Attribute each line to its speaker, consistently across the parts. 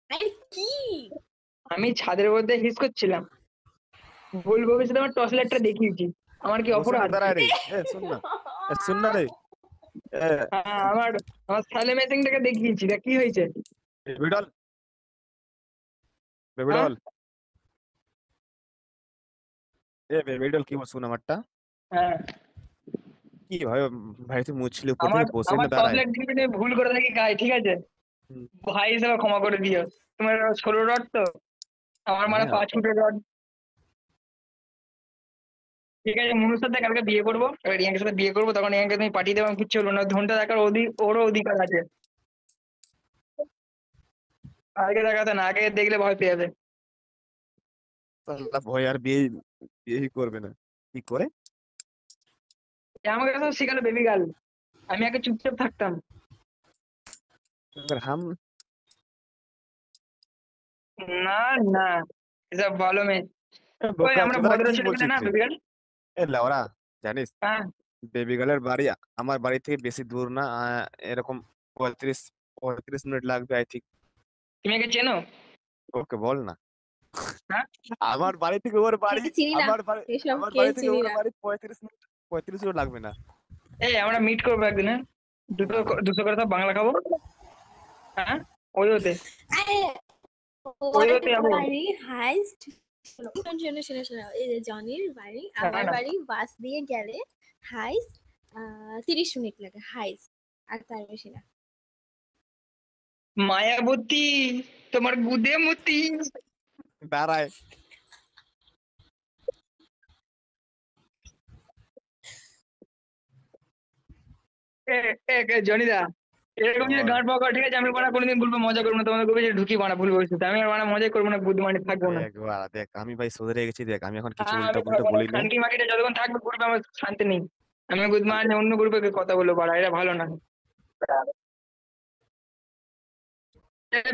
Speaker 1: আরে কি?
Speaker 2: আমি ছাদের মধ্যে হিস করছিলাম, ভুল ভবিষ্যতে আমার টর্চ লাইটটা দেখিয়েছি। আমার কি
Speaker 3: दूसरे
Speaker 2: অপরাধ?
Speaker 3: किधर आ रही सुन ना रे ए,
Speaker 2: হ্যাঁ, আমার আমার স্যালে মেশিনটাকে দেখিয়েছি, দেখ কি হয়েছে।
Speaker 3: बेबी डॉल बेबी
Speaker 2: হ্যাঁ,
Speaker 3: डॉल এ বেবি ডল কি বল শোন আমারটা
Speaker 2: হ্যাঁ,
Speaker 3: কি ভাই ভাই তুই মুছলি উপর
Speaker 2: আমার
Speaker 3: থেকে বসে
Speaker 2: আমার
Speaker 3: না
Speaker 2: টর্চ
Speaker 3: দাঁড়ায়
Speaker 2: লাইট দিয়ে যদি ভুল করে থাকি গায়ে, ঠিক আছে,
Speaker 3: হুম,
Speaker 2: ভাই হিসেবে ক্ষমা করে দিও। তোমার 16 রড তো, আমার মানে
Speaker 3: হ্যাঁ
Speaker 2: 5 ফুটের রড। ঠিক আছে, মনুর সাথে কালকে বিয়ে করবো, এবার রিয়াঙ্কের সাথে বিয়ে করবো, তখন রিয়াঙ্কে তুমি পাঠিয়ে দেবো, আমি কিচ্ছু বলবো না। ধনটা দেখার ওরও অধিকার আছে। আগে দেখাতে না, আগে দেখলে ভয় পেয়ে যাবে।
Speaker 3: সাল্লাহ ভয় আর বিয়ে বিয়ে করবে না কি করে
Speaker 2: এ আমাকে তো শিখালো বেবি গার্ল, আমি আগে চুপচাপ থাকতাম।
Speaker 3: अगर हम
Speaker 2: না, না, এসব ভালো মেয়ে। ওই
Speaker 3: বোকা
Speaker 2: আমরা
Speaker 3: চোদারা
Speaker 2: ভদ্র
Speaker 3: কি
Speaker 2: ছেলে পেলে
Speaker 3: বলছিস
Speaker 2: না
Speaker 3: রে
Speaker 2: বেবি গার্ল।
Speaker 3: এ লাউরা জানিস
Speaker 2: হ্যাঁ,
Speaker 3: বেবি গার্লের বাড়ি আমার বাড়ি থেকে বেশি দূর না এরকম 35 মিনিট লাগবে আই থিঙ্ক
Speaker 2: তুমি একে চেনো?
Speaker 3: ওকে বল না
Speaker 2: হ্যাঁ,
Speaker 3: আমার বাড়ি থেকে ওর বাড়ি
Speaker 1: একে চিনি না,
Speaker 3: আমার বাড়ি
Speaker 1: এসব
Speaker 3: আমার
Speaker 1: কে
Speaker 3: বাড়ি থেকে
Speaker 1: চিনি
Speaker 3: ওর
Speaker 1: না।
Speaker 3: বাড়ি 35 মিনিট 35 মিনিট লাগবে না
Speaker 2: এই আমরা মিট করবো একদিন, হ্যাঁ, দুটো
Speaker 3: না না
Speaker 2: দুটো করে সব বাংলা খাবো। হ্যাঁ, ওই হতে
Speaker 1: আরে
Speaker 2: ওই
Speaker 1: ওর
Speaker 2: হতে যাবো।
Speaker 1: বাড়ি হাইস্ট, শোনো শোনো শোনো শোনো, এই যে জনির বাড়ি
Speaker 2: হ্যাঁ
Speaker 1: আমার
Speaker 2: না,
Speaker 1: বাড়ি বাস দিয়ে গেলে হাইস্ট 30 মিনিট লাগে হাইস্ট, আর তার বেশি না।
Speaker 2: মায়াবতী, তোমার গুদে মতি।
Speaker 3: দাঁড়ায়
Speaker 2: জনিদা, এরকম যদি
Speaker 3: বল
Speaker 2: গাঁট পাকা, ঠিক আছে, আমি বানা কোনোদিন বলবো মজা করবো না, তোমাদের বলবো যে ঢুকি বানা ভুল ভবিষ্যতে, আমি আর বানা মজাই করবো না, বুদ্ধ মানে থাকবো না।
Speaker 3: দেখ বাড়া দেখ আমি ভাই শুধরে গেছি দেখ আমি এখন কিছু
Speaker 2: হ্যাঁ,
Speaker 3: উল্টা
Speaker 2: আমি
Speaker 3: পুল্টা
Speaker 2: থাকবো না,
Speaker 3: বলিনি
Speaker 2: খানকি মাকিটা যতক্ষণ থাকবে গ্রুপে আমার শান্তি নেই। আমি গুদমান অন্য গ্রুপে কথা বলবো, বাড়া এটা ভালো না।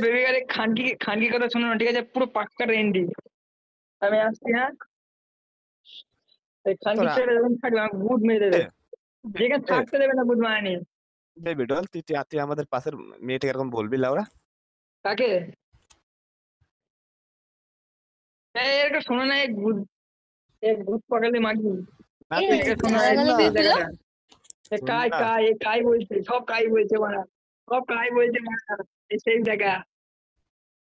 Speaker 2: বেবি গারে খানকি খানকি কথা শোনো না, ঠিক আছে, পুরো পাক্কা রেন্ডি। আমি আসছি, হ্যাঁ, এই খানকি
Speaker 3: তোরা
Speaker 2: ছেলে যখন থাকবে আমাকে গুদ মেরে দেবে,
Speaker 3: এ
Speaker 2: যেখানে
Speaker 3: এ
Speaker 2: থাকতে দেবে না বুধমানি।
Speaker 3: বেবি ডল তুই আমাদের পাশের মেয়েটাকে এরকম বলবি লাউরা
Speaker 2: কাকে? এরকম শোনো না, এক ভূত পাগলে মাগি।
Speaker 3: না
Speaker 1: এ
Speaker 3: তুই
Speaker 2: একে
Speaker 3: কিছু
Speaker 2: শোনো,
Speaker 3: শোন
Speaker 1: গালাগালি
Speaker 3: না
Speaker 1: দিয়ে
Speaker 2: এই
Speaker 1: দিল।
Speaker 2: জায়গাটা। এ
Speaker 3: শোন
Speaker 2: কাই
Speaker 3: না
Speaker 2: কাই এ কাই বলছে, সব কাই বলছে মারা, সব কাই বলছে মারা। এই সেই জায়গা,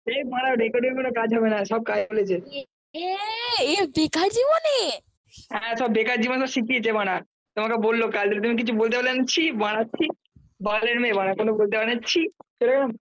Speaker 2: এই মারা রেকর্ডিং কোনো কাজ হবে না, সব কাই বলেছে।
Speaker 1: এ এ এ বেকার জীবনে।
Speaker 2: হ্যাঁ, সব বেকার জীবন সব শিখিয়েছে মারা। তোমাকে বললো কাল থেকে তুমি কিছু বলতে পারলে না, ছি বাড়াচ্ছি, বালের মেয়ে বাড়া, কোনো বলতে পারে না, ছি চলে গেলাম।